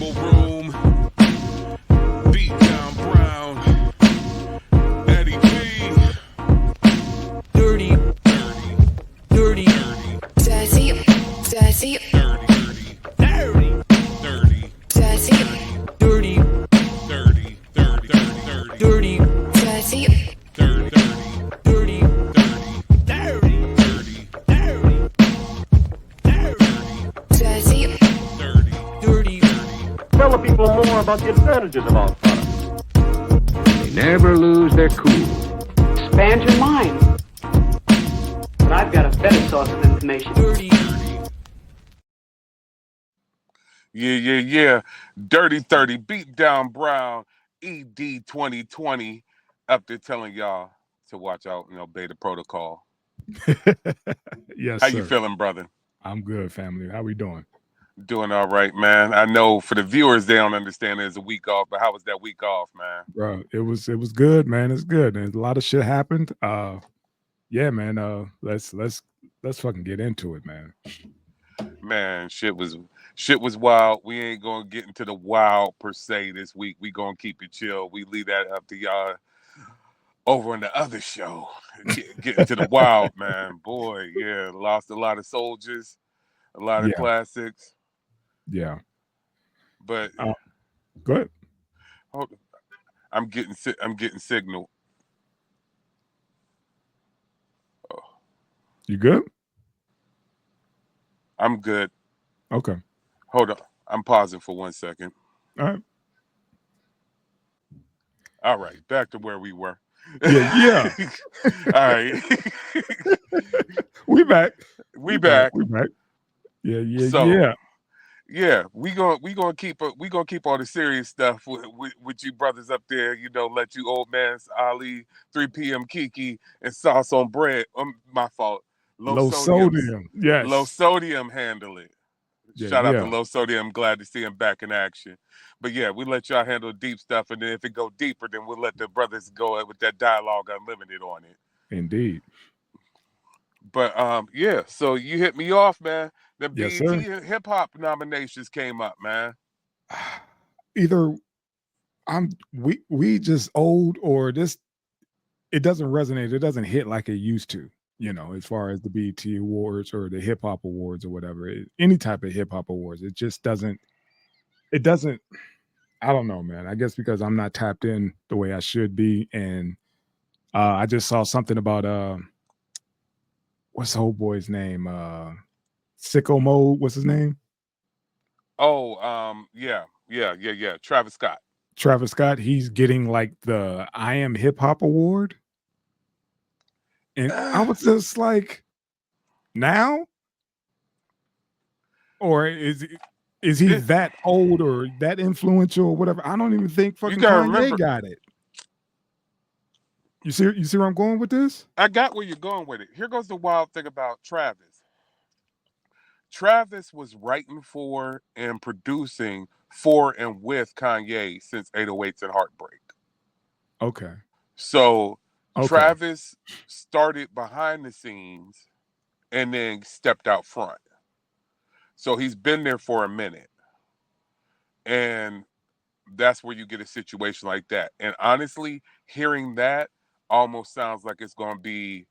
Rebel Room, Beatdown Brown, Eddie P. Dirty, dirty, Dirty, dirty, Dirty, dirty, dirty, dirty, dirty, dirty, dirty, dirty, dirty, dirty. Tell the people more about the advantages of our product. They never lose their cool. Expand your mind. But I've got a better source of information. Yeah. Dirty 30, Beatdown Brown, ED 2020, up there telling y'all to watch out and obey the protocol. Yes, How sir. you feeling, brother? I'm good, family. How we doing? Doing all right, man. I know for the viewers, they don't understand there's a week off, but how was that week off, man? Bro, it was good, man. It's good. And a lot of shit happened. Yeah, man. Let's fucking get into it, man. Man, shit was wild. We ain't gonna get into the wild per se this week. We gonna keep it chill. We leave that up to y'all over on the other show. Get into the wild, man. Boy, yeah, lost a lot of soldiers, a lot of Yeah. classics. Yeah. But Go ahead. hold on. I'm getting signal. You good? I'm good. Okay. Hold on. I'm pausing for 1 second. All right. All right, back to where we were. Yeah. All right. We back. We back. Yeah. So, yeah, we gonna keep all the serious stuff with you brothers up there. You know, let you old man's Ali, 3 p.m. Kiki, and sauce on bread. My fault. Low sodium. Yes. Low sodium handle it. Yeah, Shout out yeah. to Low Sodium. Glad to see him back in action. But yeah, we let y'all handle deep stuff, and then if it go deeper, then we'll let the brothers go with that dialogue unlimited on it. Indeed. But yeah. So you hit me off, man. The Yes, BET sir. hip hop nominations came up, man. Either we just old, or this, it doesn't resonate. It doesn't hit like it used to, you know, as far as the BET Awards or the hip hop awards or whatever. Any type of hip hop awards. It just doesn't. It doesn't. I don't know, man. I guess because I'm not tapped in the way I should be, and I just saw something about what's the old boy's name? Sicko Mode. What's his name? Oh, yeah. Travis Scott. Travis Scott. He's getting like the I Am Hip Hop Award, and I was just like, now, or is he that old or that influential or whatever? I don't even think fucking gotta Kanye remember- got it. You see where I'm going with this? I got where you're going with it. Here goes the wild thing about Travis. Travis was writing for and producing for and with Kanye since 808s and Heartbreak. Okay. So Okay. Travis started behind the scenes and then stepped out front. So he's been there for a minute. And that's where you get a situation like that. And honestly, hearing that almost sounds like it's going to be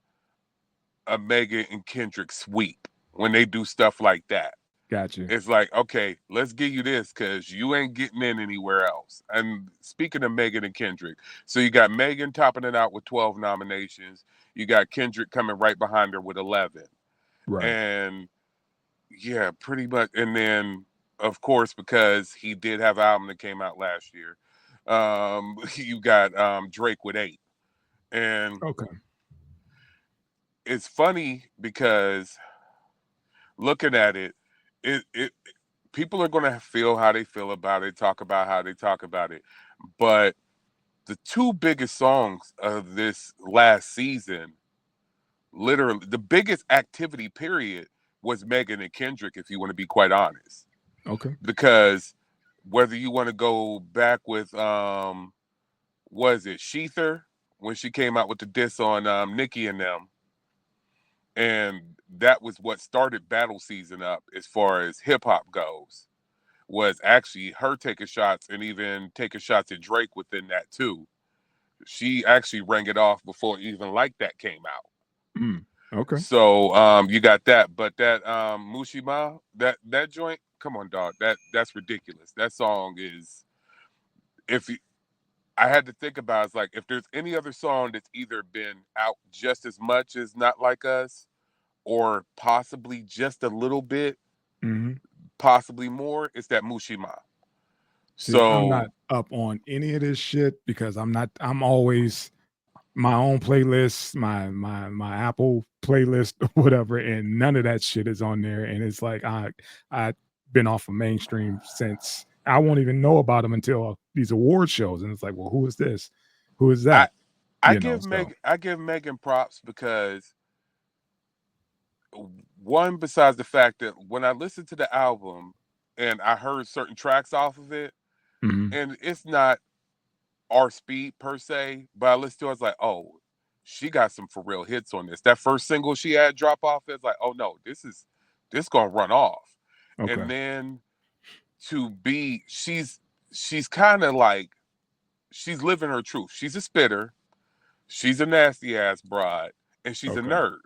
a Megan and Kendrick sweep when they do stuff like that. Gotcha. It's like, okay, let's give you this because you ain't getting in anywhere else. And speaking of Megan and Kendrick, so you got Megan topping it out with 12 nominations. You got Kendrick coming right behind her with 11. Right. And yeah, pretty much. And then, of course, because he did have an album that came out last year, you got Drake with 8. And Okay. it's funny because looking at it, people are going to feel how they feel about it, talk about how they talk about it. But the two biggest songs of this last season, literally the biggest activity period, was Megan and Kendrick, if you want to be quite honest. Okay. Because whether you want to go back with was it Sheether when she came out with the diss on Nicki and them, and that was what started battle season up as far as hip hop goes. was actually her taking shots and even taking shots at Drake within that too. She actually rang it off before even Like That came out. Mm, okay. So you got that, but that Mushima, that joint, come on, dog, that's ridiculous. That song is, if you, I had to think about it, it's like if there's any other song that's either been out just as much as Not Like Us, or possibly just a little bit, hmm possibly more, it's that Mushima. See, I'm not So up on any of this shit because I'm always my own playlist, my Apple playlist or whatever, and none of that shit is on there. And it's like I been off of mainstream since I won't even know about them until these award shows, and it's like, well, who is this? Who is I that? So I give Megan props because one, besides the fact that when I listened to the album and I heard certain tracks off of it, mhm. and it's not our speed per se, but I listened to it, I was like, oh, she got some for real hits on this. That first single she had drop off is like, oh no, this gonna run off. Okay, And then to be she's kind of like she's living her truth. She's a spitter, she's a nasty ass broad, and she's a okay, nerd.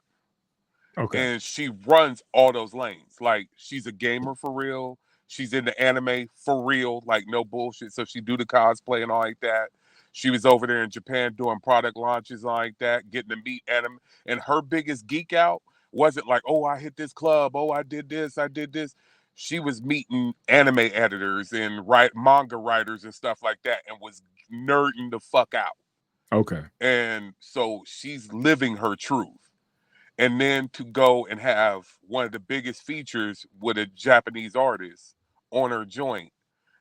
okay, And she runs all those lanes. Like she's a gamer for real. She's into anime for real, like no bullshit. So she do the cosplay and all like that. She was over there in Japan doing product launches like that, getting to meet anime. And her biggest geek out wasn't like, oh, I hit this club, oh, I did this, I did this. She was meeting anime editors and manga writers and stuff like that, and was nerding the fuck out. okay. And so she's living her truth, and then to go and have one of the biggest features with a Japanese artist on her joint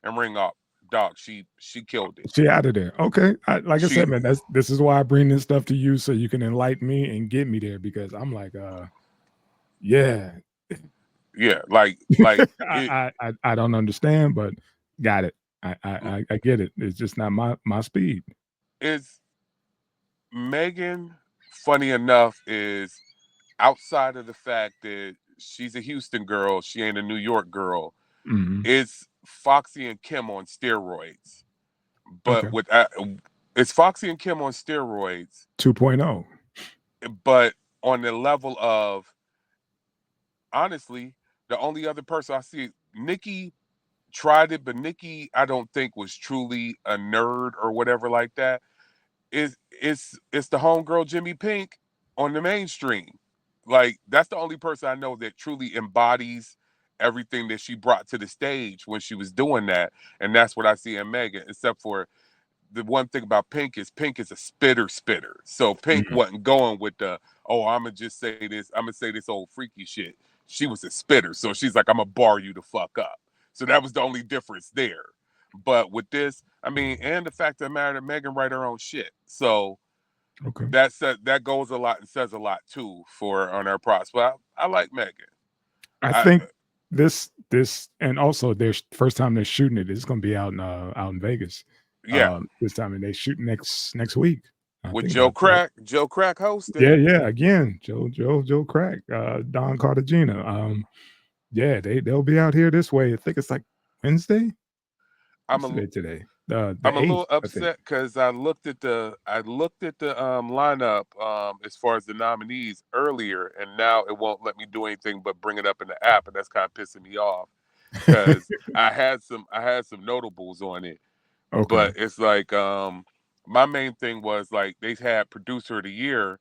and ring up, dog, she killed it. She out of there. Okay. Like I She said, man, this is why I bring this stuff to you so you can enlighten me and get me there because I'm like, yeah, yeah, like it I don't understand, but got it. I get it. It's just not my speed. is Megan, funny enough, is outside of the fact that she's a Houston girl, she ain't a New York girl. Mhm. It's Foxy and Kim on steroids. Okay. But with it's Foxy and Kim on steroids, 2.0. but on the level of, honestly, the only other person I see, Nikki tried it, but Nikki, I don't think was truly a nerd or whatever like that. It's the homegirl Jimmy Pink on the mainstream. Like that's the only person I know that truly embodies everything that she brought to the stage when she was doing that, and that's what I see in Megan. Except for the one thing about Pink is a spitter. So Pink Mhm. wasn't going with the, oh, I'm gonna just say this, I'm gonna say this old freaky shit. She was a spitter, so she's like, I'm gonna bar you the fuck up. So that was the only difference there. But with this, I mean, and the fact that matter, Megan write her own shit, so Okay. that goes a lot and says a lot too for on our props. But I like Megan. I I think this and also their first time they're shooting it is going to be out in Vegas. Yeah, This time and they shoot next week. I with think that's right. Joe Crack Yeah, hosting. yeah. Again, Joe Crack, Don Cartagena. Yeah, they'll be out here this way. I think it's like Wednesday. I'm What's a the day today? The I'm a eighth, little I think. upset because I looked at the lineup as far as the nominees earlier, and now it won't let me do anything but bring it up in the app, and that's kind of pissing me off because I had some notables on it, Okay. but it's like my main thing was like they had producer of the year,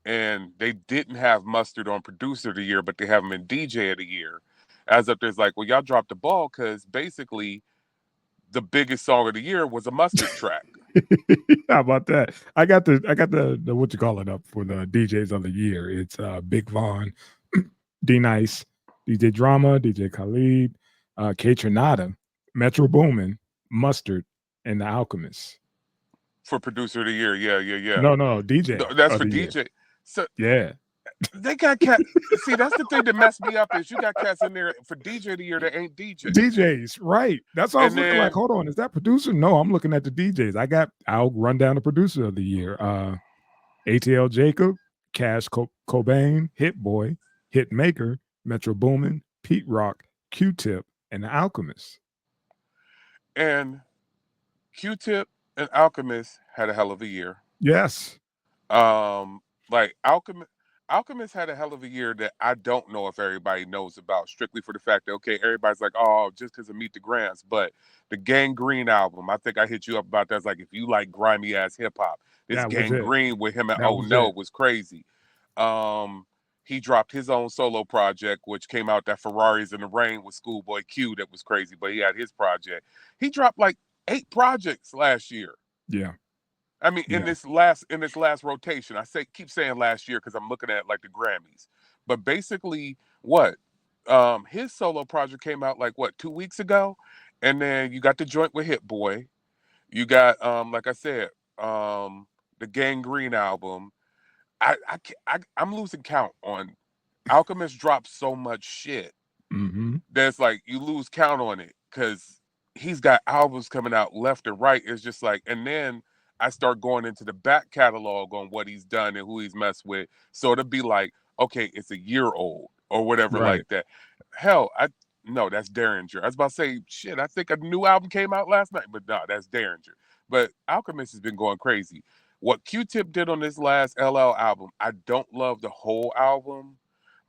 and they didn't have Mustard on producer of the year, but they have him in DJ of the year. As up there's like, well, y'all dropped the ball because basically the biggest song of the year was a Mustard track. How about that? I got the what you call it up for the DJs of the year. It's Big Von, D Nice, DJ Drama, DJ Khalid, K Tronada, Metro Boomin, Mustard, and the Alchemist. For producer of the year. Yeah. No, DJ That's of for the year. DJ. So Yeah. they got cat. See, that's the thing that messed me up is you got cats in there for DJ of the year that ain't DJs. DJs, right. That's what I was And looking like. then Hold on, is that producer? No, I'm looking at the DJs. I'll run down the producer of the year. ATL Jacob, Cash Cobain, Hit Boy, Hit Maker, Metro Boomin, Pete Rock, Q-Tip, and The Alchemist. And Q-Tip and Alchemist had a hell of a year. Yes. Like Alchemist had a hell of a year that I don't know if everybody knows about, strictly for the fact that okay, everybody's like, oh, just because of Meet the Grants, but the Gangrene album, I think I hit you up about that. It's like if you like grimy ass hip hop, this That was it. Gangrene with him and That Oh was No it. was crazy. He dropped his own solo project, which came out that Ferraris in the Rain with Schoolboy Q. That was crazy, but he had his project. He dropped like 8 projects last year. Yeah. I mean, Yeah. in this last rotation, keep saying last year because I'm looking at like the Grammys, but basically, what his solo project came out like what 2 weeks ago, and then you got the joint with Hit Boy, you got like I said, the Gangrene album. I'm losing count on Alchemist dropped so much shit Mm-hmm. that's like you lose count on it because he's got albums coming out left and right. It's just like, and then I start going into the back catalog on what he's done and who he's messed with. So it'll be like, okay, it's a year old or whatever Right. like that. Hell, no, that's Derringer. I was about to say, shit, I think a new album came out last night, but no, that's Derringer. But Alchemist has been going crazy. What Q-Tip did on this last LL album, I don't love the whole album,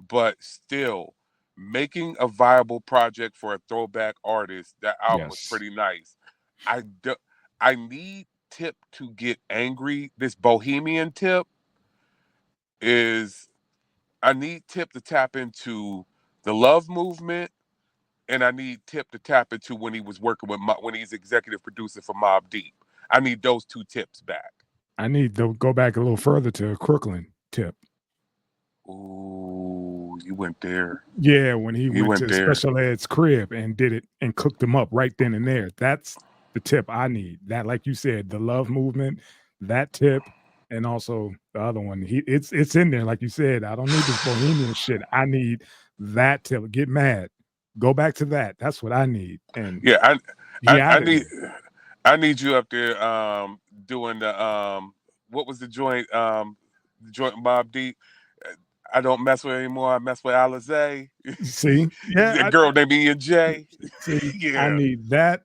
but still making a viable project for a throwback artist. That album was Yes. pretty nice. I do, I need Tip to get angry. This Bohemian Tip is I need Tip to tap into the love movement, and I need Tip to tap into when he was working with when he's executive producer for Mobb Deep. I need those two tips back. I need to go back a little further to Crooklyn Tip. Ooh, you went there. Yeah, when he You went went to there. Special Ed's crib and did it and cooked him up right then and there. That's the tip I need. That, like you said, the love movement, that tip, and also the other one. It's in there, like you said. I don't need this bohemian shit. I need that tip. Get mad. Go back to that. That's what I need. And Yeah, he I added need it. I need you up there doing the what was the joint Mobb Deep. I don't mess with anymore. I mess with Alizé. See, A girl named E and J. see, I Yeah, need that,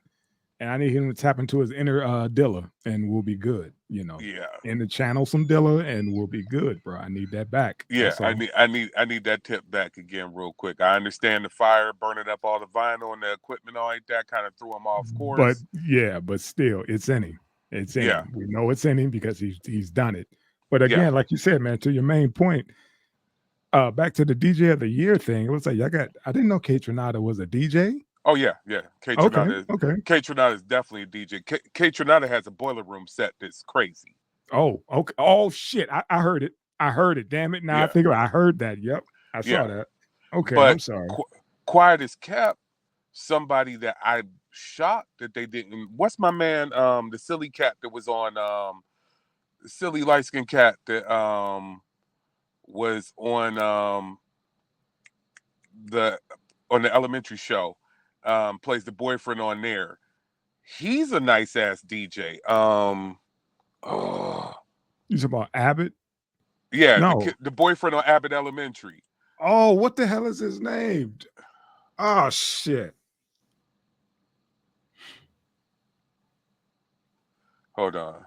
and I need him to tap into his inner Dilla, and we'll be good. yeah, In the channel some Dilla, and we'll be good, bro. I need that back. yeah. That's all. I need that tip back again real quick. I understand the fire burning up all the vinyl and the equipment, all like that, kind of threw him off But course. yeah, but still, it's in him. It's in Yeah, him. We know it's in him because he's done it. But yeah. again, like you said, man, to your main point, back to the DJ of the year thing. It was like I didn't know Kate Renata was a DJ. Oh yeah, yeah. K Okay, Tronada, okay. K Tronada is definitely a DJ. K Tronada has a boiler room set that's crazy. Oh, okay. Oh shit. I heard it. I heard it. Damn it. Now I Yeah, think I heard that. Yep. I saw yeah. that. Okay, But I'm sorry. Quiet as Kept, somebody that I shocked that they didn't. What's my man? The silly cat that was on the silly light skinned cat that was the on the elementary show, plays the boyfriend on there. He's a nice ass DJ. Oh You talking about Abbott? yeah, No. the boyfriend on Abbott Elementary. Oh, what the hell is his name? Oh shit. Hold on.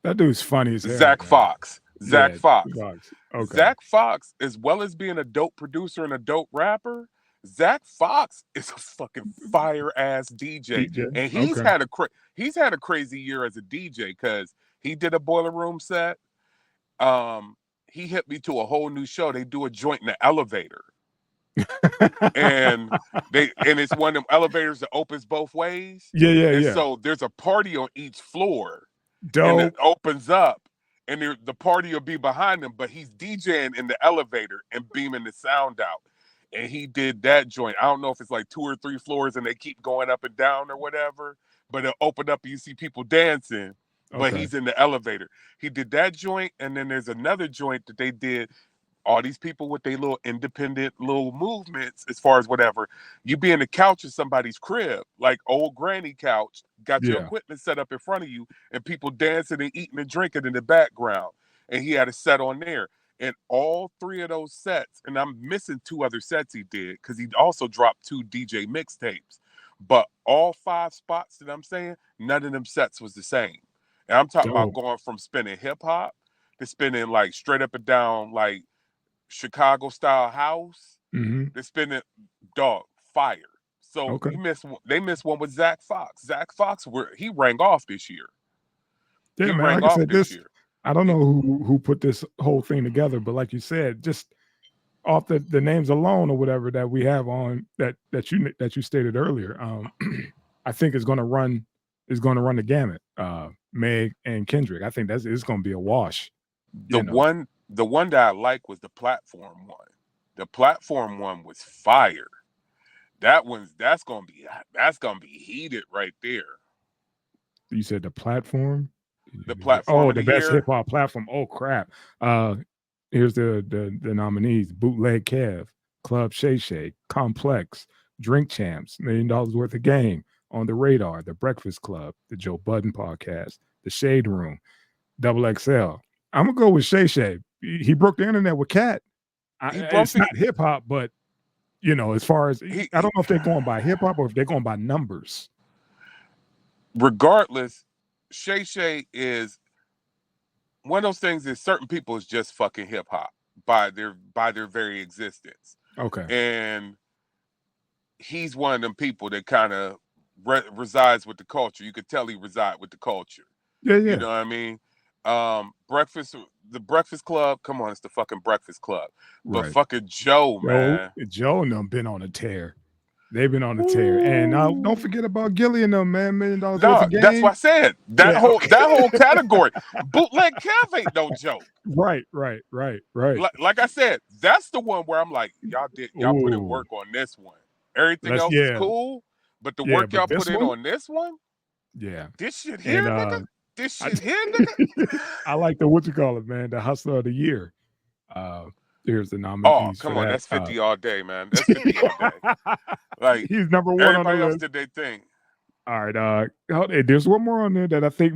That dude's funny as hell. Zach man. Fox. Zach Yeah, Fox. Okay. Zach Fox, as well as being a dope producer and a dope rapper, Zach Fox is a fucking fire ass DJ, DJ. and Okay. he's had a crazy year as a DJ because he did a boiler room set. He hit me to a whole new show. They do a joint in the elevator, and it's one of them elevators that opens both ways, Yeah. and so there's a party on each floor, and it Dope. opens up. And the party will be behind him, but he's DJing in the elevator and beaming the sound out. And he did that joint. I don't know if it's like 2 or 3 floors and they keep going up and down or whatever, but it opened up and you see people dancing, but Okay. he's in the elevator. He did that joint, and then there's another joint that they did. All these people with their little independent little movements as far as whatever. You be in the couch of somebody's crib, like old granny couch, got your Yeah. equipment set up in front of you, and people dancing and eating and drinking in the background. And he had a set on there. And all 3 of those sets, and I'm missing 2 other sets he did, because he also dropped 2 DJ mixtapes. But all 5 spots that I'm saying, none of them sets was the same. And I'm talking about Dope. going from spinning hip hop to spinning like straight up and down like Chicago style house. Hmm. To spinning dog fire. So Okay. they missed one with Zach Fox. Zach Fox he rang off this year. Yeah, He man. rang Like I off said, this this year. I don't know who put this whole thing together, but like you said, just off the names alone or whatever that we have on that you stated earlier, I think is going to run the gamut. Meg and Kendrick. I think it's going to be a wash. The one that I like was the platform one. The platform one was fire. That's gonna be heated right there. You said the platform. The platform Oh, of the the best year. hip hop platform. Oh crap. Here's the nominees: Bootleg Kev, Club Shay Shay, Complex, Drink Champs, $1 Million Worth of Game, On the Radar, The Breakfast Club, The Joe Budden Podcast, The Shade Room, Double XL. I'm gonna go with Shay Shay. He broke the internet with Cat. He broke It's not hip hop, but as far as he, I don't know if they're going by hip hop or if they're going by numbers. regardless, Shay Shay is one of those things that certain people is just fucking hip hop by their very existence. Okay. And he's one of them people that kind of resides with the culture. You could tell he reside with the culture. Yeah, You yeah. know what I mean? The Breakfast Club. Come on, it's the fucking Breakfast Club. But Right. fucking Joe, man. Joe and them been on a tear. They've been on a tear. And don't forget about Gilly and them, man. $1 Million Worth No, of Game. that's what I said. That whole category. Bootleg Kev ain't no joke. Right. Like I said, that's the one where I'm like, y'all put in Ooh. work on this one. Everything else is cool, but the work y'all put in on this one, yeah. this shit here, And nigga. This shit here, nigga. I like the what you call it, man, the Hustler of the Year. Here's the nominees. Come for on, that. that's 50 all day, man. That's 50 all day. Like he's number one everybody on the else list. did their thing. All right. There's one more on there that I think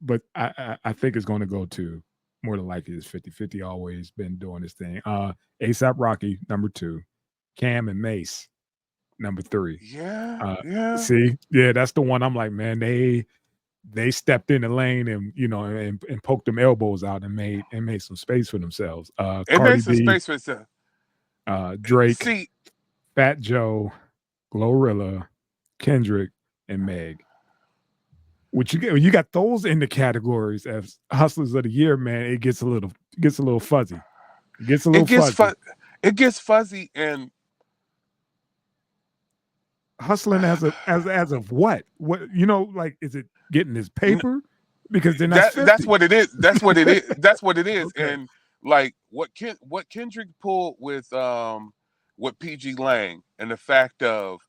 but I think it's going to go to more than likely is 50-50 always been doing this thing. ASAP Rocky, number 2. Cam and Mace, number 3. Yeah. See, yeah, that's the one. I'm like, man, they stepped in the lane and and poked them elbows out and made some space for themselves. It Cardi made some B, space for itself. Drake, See, Fat Joe, Glorilla, Kendrick, and Meg. When you got those in the categories as hustlers of the year, man, it gets a little fuzzy. It gets a little fuzzy. It gets fuzzy and hustling as of what? What like is it getting his paper? Because then that's what it is. That's what it is. That's what it is. Okay. And like what Kendrick pulled with PG Lang and the fact of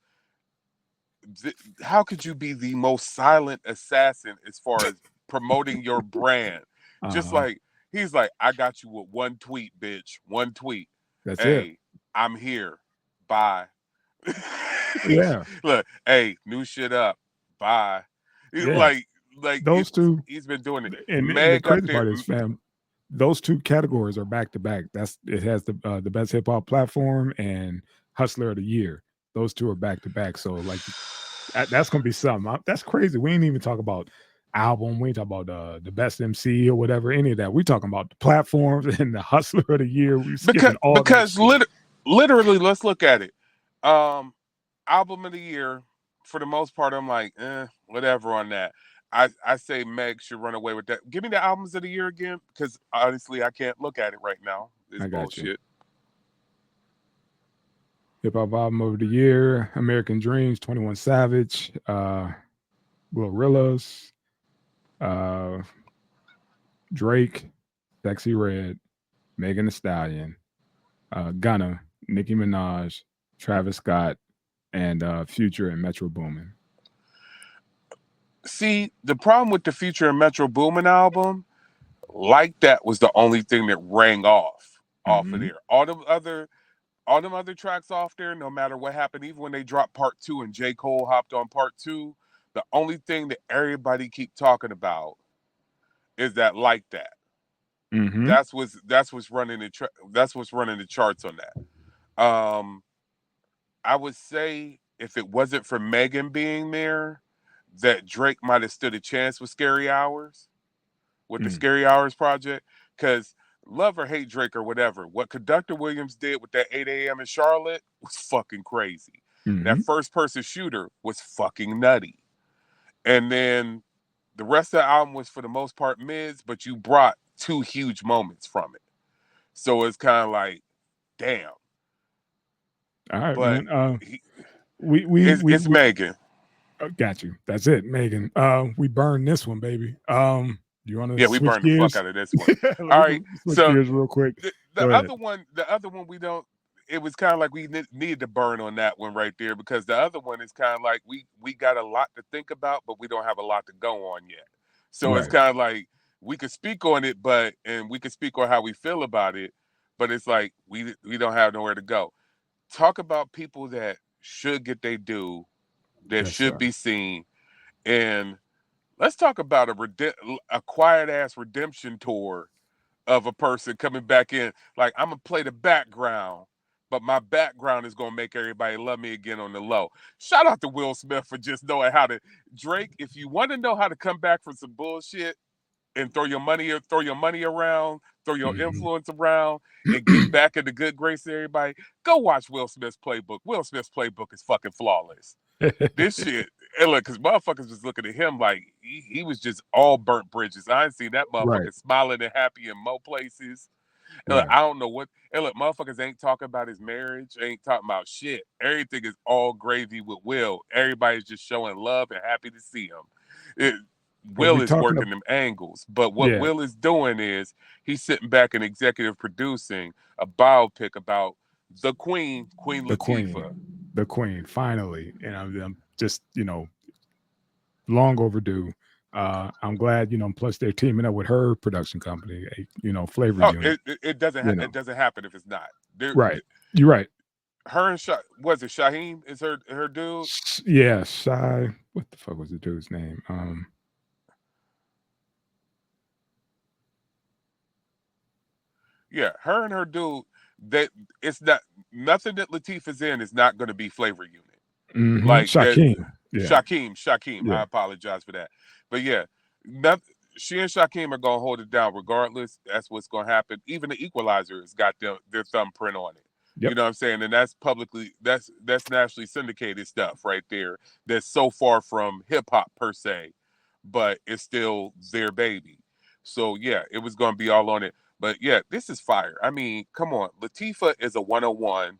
how could you be the most silent assassin as far as promoting your brand? Just like he's like, I got you with one tweet, bitch. One tweet. That's hey, it. I'm here. Bye. Yeah. Look, hey, new shit up. Bye. Yeah. Like those two. He's been doing it. And Meg the crazy part is, fam, those two categories are back to back. It has the best hip hop platform and Hustler of the Year. Those two are back to back. So like that's gonna be something. That's crazy. We ain't even talk about album. We ain't talk about the best MC or whatever. Any of that. We talking about the platforms and the Hustler of the Year. We because literally, let's look at it. Album of the year, for the most part, I'm like, whatever on that. I say Meg should run away with that. Give me the albums of the year again, because honestly, I can't look at it right now. It's bullshit. Hip Hop Album of the Year, American Dreams, 21 Savage, Glorillaz, Drake, Sexy Red, Megan Thee Stallion, Gunna, Nicki Minaj, Travis Scott, and Future and Metro Boomin. See, the problem with the Future and Metro Boomin album, like that was the only thing that rang off of there. All them other tracks off there, no matter what happened, even when they dropped part 2 and J. Cole hopped on part 2, the only thing that everybody keep talking about is that like that. That's what's running the charts on that. I would say if it wasn't for Megan being there, that Drake might have stood a chance with Scary Hours, with the Scary Hours project. Because love or hate Drake or whatever, what Conductor Williams did with that 8 a.m. in Charlotte was fucking crazy. That first person shooter was fucking nutty. And then the rest of the album was for the most part mids, but you brought two huge moments from it. So it's kind of like, damn. All right, But man. he, We it's Megan. got you. That's it, Megan. We burned this one, baby. You want to Yeah, we switch burned the fuck gears? out of this one. Let All me right. switch So gears real quick. the Go ahead. other one we don't. It was kind of like we needed to burn on that one right there, because the other one is kind of like we got a lot to think about, but we don't have a lot to go on yet. So it's Right. kind of like we could speak on it, and we could speak on how we feel about it, but it's like we don't have nowhere to go. Talk about people that should get their due, that Yes, should sir. be seen, and let's talk about a quiet ass redemption tour of a person coming back in. Like, I'm gonna play the background, but my background is gonna make everybody love me again on the low. Shout out to Will Smith for just knowing how to Drake. If you want to know how to come back from some bullshit and throw your money around, throw your influence around, and get back in the good grace of everybody, go watch Will Smith's playbook. Will Smith's playbook is fucking flawless. This shit, and look, because motherfuckers was looking at him like he was just all burnt bridges. I ain't seen that Right. motherfucker smiling and happy in mo places. And look, Right. I don't know what. And look, motherfuckers ain't talking about his marriage, ain't talking about shit. Everything is all gravy with Will. Everybody's just showing love and happy to see him. But Will we is talking. working them angles, but what Yeah. Will is doing is he's sitting back and executive producing a biopic about the Queen The Latifah. Queen. Finally, and I'm just long overdue. I'm glad plus they're teaming up with her production company, Flavor Oh, Unit. it doesn't You know. it doesn't happen if it's not. Right. You're right. Her and was it Shaheem is her dude? Yeah, Shy. What the fuck was the dude's name? Yeah, her and her dude. That it's not nothing that Latifah's in is not going to be Flavor Unit. Like that. Shaquem. Yeah. Shaquem. I Yeah. apologize for that, but yeah, she and Shaquem are gonna hold it down regardless. That's what's gonna happen. Even the Equalizer has got their thumbprint on it. Yep. You know what I'm saying? And that's that's nationally syndicated stuff right there. That's so far from hip hop per se, but it's still their baby. So yeah, it was gonna be all on it. But yeah, this is fire. I mean, come on, Latifah is a 101.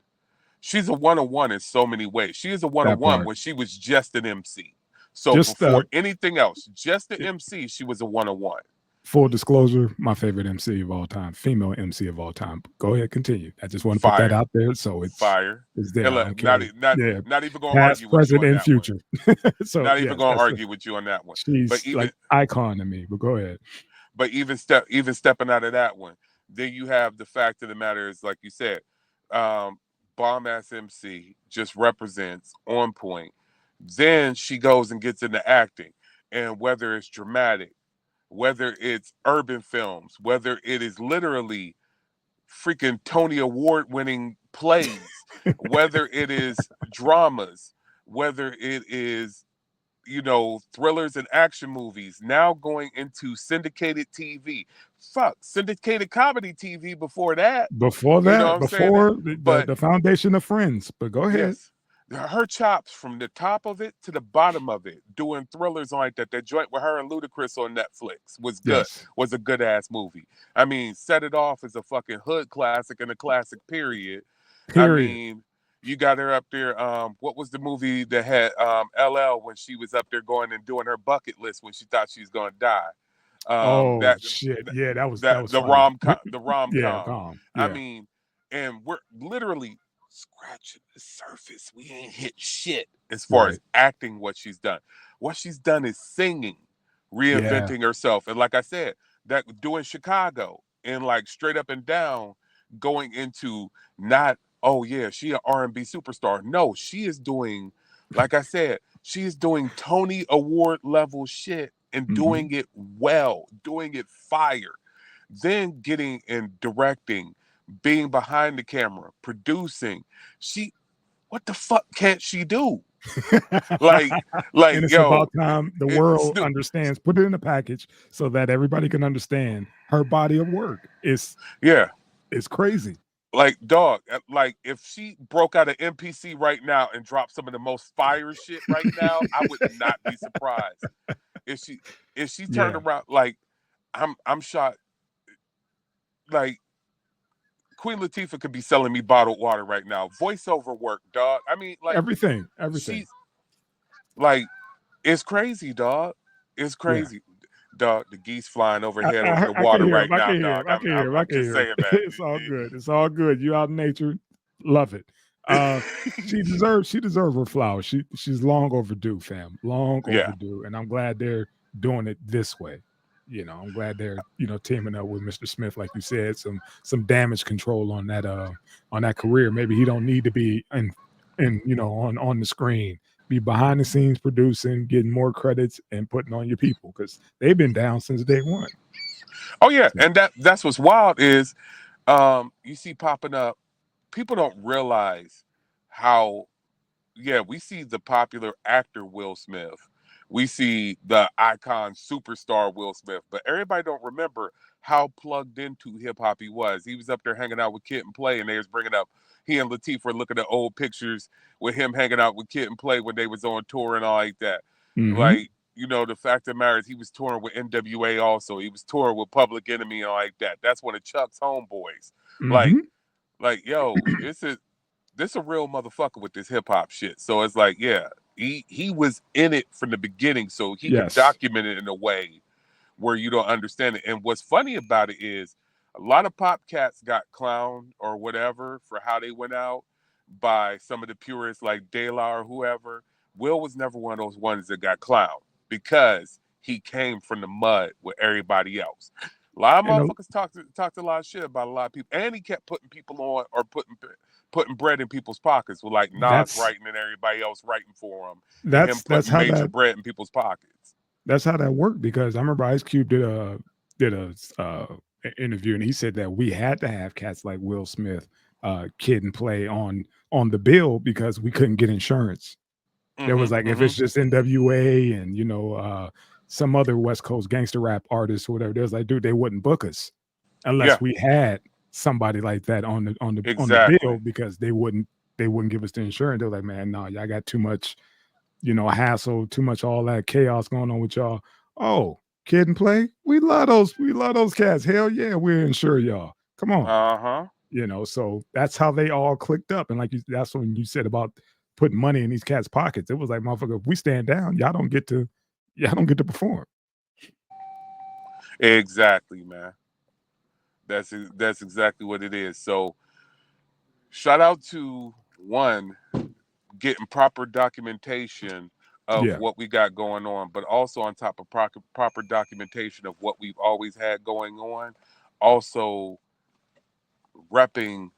She's a 101 in so many ways. She is a That 101 part. when she was just an MC. So Just before anything else, just an MC, she was a 101. full disclosure, my favorite MC of all time, female MC of all time. Go ahead, continue. I just want to put that Fire. out there, so it's Fire. there. And I look, don't care. Yeah, not even gonna past, argue with you present, on and that future. So one. Not even yes, gonna argue with you on that one. But she's like icon to me. But go ahead. But even stepping out of that one, then you have the fact of the matter is, like you said, bomb ass MC just represents on point. Then she goes and gets into acting, and whether it's dramatic, whether it's urban films, whether it is literally freaking Tony Award winning plays, whether it is dramas, whether it is thrillers and action movies, now going into syndicated TV. Fuck, syndicated comedy TV before that. Before You know that, what I'm saying? before But the foundation of Friends. But go ahead. yes, her chops from the top of it to the bottom of it, doing thrillers like that. That joint with her and Ludacris on Netflix was good. Yes. Was a good ass movie. I mean, Set It Off is a fucking hood classic and a classic period. I Period. mean, you got her up there. What was the movie that had LL when she was up there going and doing her bucket list when she thought she was gonna die? Oh That shit! Yeah, that was the funny. rom Yeah, com. calm. I Yeah. mean, and we're literally scratching the surface. We ain't hit shit as far as acting. What she's done is singing, reinventing herself, and like I said, that doing Chicago and like straight up and down, going into not oh yeah, she an R&B superstar. No, she is doing, like I said, she is doing Tony Award level shit and doing it well, doing it fire. Then getting and directing, being behind the camera, producing. She what the fuck can't she do? Like, And it's yo, about time the it's world understands. Put it in a package so that everybody can understand her body of work. yeah. It's crazy. Like, dog, like if she broke out of MPC right now and dropped some of the most fire shit right now, I would not be surprised. If she turned Yeah, around, like I'm shocked. Like Queen Latifah could be selling me bottled water right now. Voiceover work, dog. I mean, like everything. she's like, it's crazy, dog. It's Yeah. crazy. Dog, the geese flying overhead over the I can water hear right him. I now, can hear dog. him. I can hear him. I I'm can just hear him. saying that. It's all good. It's all good. You out in nature. Love it. She deserves her flowers. She's long overdue, fam. Long Yeah. overdue. And I'm glad they're doing it this way. I'm glad they're, teaming up with Mr. Smith, like you said, some damage control on that career. Maybe he don't need to be on the screen. Be behind the scenes producing, getting more credits and putting on your people because they've been down since day one. Oh yeah, and that's what's wild is you see popping up, people don't realize how, yeah, we see the popular actor Will Smith, we see the icon superstar Will Smith, but everybody don't remember how plugged into hip hop he was. He was up there hanging out with Kid and Play, and they was bringing up, he and Latifah were looking at old pictures with him hanging out with Kid and Play when they was on tour and all like that. Mm-hmm. Like, the fact of the matter is he was touring with NWA also. He was touring with Public Enemy and all like that. That's one of Chuck's homeboys. Mm-hmm. Like, yo, this a real motherfucker with this hip hop shit. So it's like, yeah, he was in it from the beginning, so he could Yes. document it in a way where you don't understand it. And what's funny about it is a lot of pop cats got clowned or whatever for how they went out by some of the purists like De La or whoever. Will was never one of those ones that got clowned because he came from the mud with everybody else. A lot of And motherfuckers talked a lot of shit about a lot of people, and he kept putting people on or putting bread in people's pockets with like Nas that's writing and everybody else writing for him, and him that's putting how major that bread in people's pockets. that's how that worked because I remember Ice Cube did a interview and he said that we had to have cats like Will Smith, Kid and Play on the bill because we couldn't get insurance. There was like if it's just NWA and some other West Coast gangster rap artists or whatever, there's like, dude, they wouldn't book us unless Yeah, we had somebody like that on the exactly. bill because they wouldn't give us the insurance. They're like, man, no, y'all got too much, hassle, too much all that chaos going on with y'all. Oh, Kid and Play, we love those cats. Hell yeah, we'll insure y'all. Come on. Uh-huh. So that's how they all clicked up. And that's when you said about putting money in these cats' pockets. It was like, motherfucker, if we stand down, y'all don't get to perform. Exactly, man. That's exactly what it is. So shout out to one getting proper documentation of Yeah. what we got going on, but also on top of proper documentation of what we've always had going on, also repping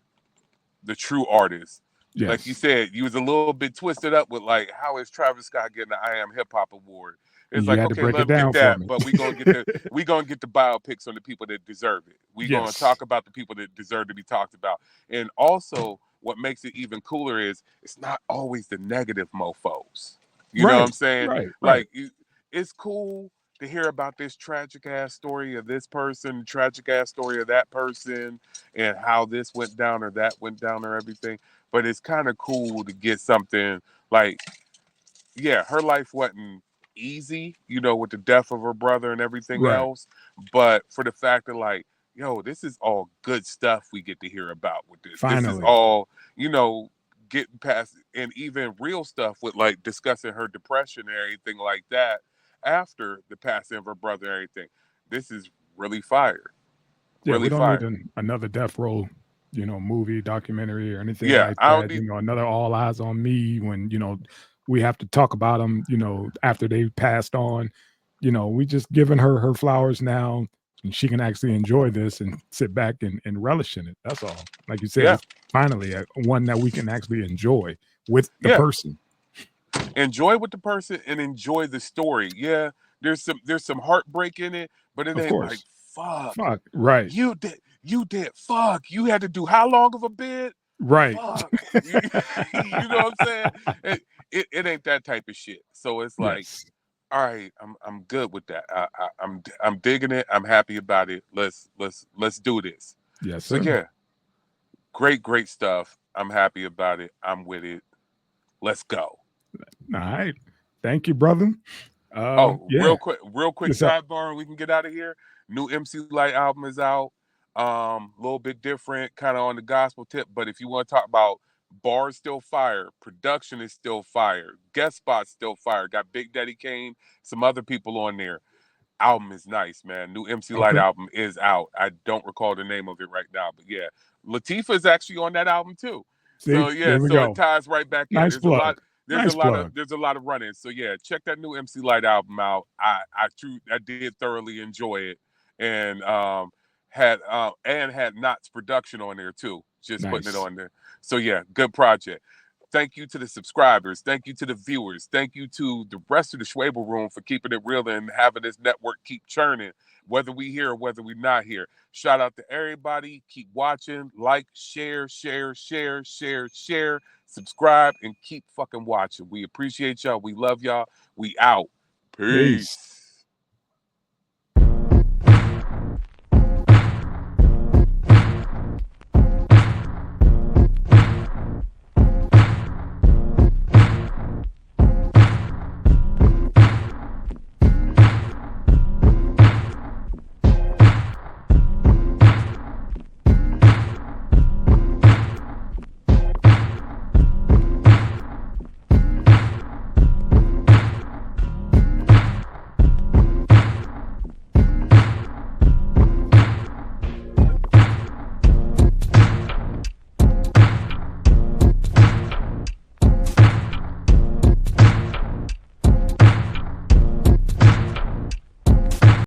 the true artists. Like you Yes. said, you was a little bit twisted up with like, how is Travis Scott getting the I Am Hip Hop Award? It's You like, had to okay, break let it him get down for that, me. but we gonna get the biopics on the people that deserve it. We gonna Yes. talk about the people that deserve to be talked about. And also, what makes it even cooler is it's not always the negative mofos. You know what I'm Right. saying? Right. Right. Like, it's cool to hear about this tragic ass story of this person, tragic ass story of that person, and how this went down or that went down or everything. But it's kind of cool to get something like, yeah, her life wasn't easy, with the death of her brother and everything Right. else. But for the fact that, like, yo, this is all good stuff we get to hear about with this. This is Finally. all, getting past, and even real stuff with like discussing her depression and everything like that after the passing of her brother and everything. This is really fire. Yeah, we Really don't need fire. another Death Row, movie, documentary, or anything Yeah, like I don't that. need. Another All Eyes on Me when we have to talk about them. After they passed on. We just giving her flowers now, and she can actually enjoy this and sit back and relish in it. That's all. Like you said, Yeah, it's finally one that we can actually enjoy with the yeah. person. Enjoy with the person and enjoy the story. Yeah, there's some heartbreak in it, but it Of ain't like, course. fuck, Fuck. Right. you did fuck, you had to do how long of a bid? Right. fuck. You know what I'm saying? It ain't that type of shit. So it's like, Yes. all right, I'm good with that. I'm digging it. I'm happy about it. Let's do this. Yes, So sir. yeah, great stuff. I'm happy about it. I'm with it. Let's go. All right. Thank you, brother. Oh, Yeah. real quick Yes, sir. sidebar, and we can get out of here. New MC Light album is out. A little bit different, kind of on the gospel tip. But if you want to talk about bars, still fire. Production is still fire. Guest spots still fire. Got Big Daddy Kane, some other people on there. Album is nice, man. New MC Light Okay. album is out. I don't recall the name of it right now, but yeah, Latifah is actually on that album too. See, So yeah, there we so it go. ties right back in. Nice plug. Nice plug. There's a lot of running. So yeah, check that new MC Light album out. I did thoroughly enjoy it, and had Knott's production on there too. Just putting it Nice. on there. So yeah, good project. Thank you to the subscribers. Thank you to the viewers. Thank you to the rest of the Schwabel room for keeping it real and having this network keep churning, whether we here or whether we not here. Shout out to everybody. Keep watching, like, share, subscribe, and keep fucking watching. We appreciate y'all. We love y'all. We out. Peace. Peace.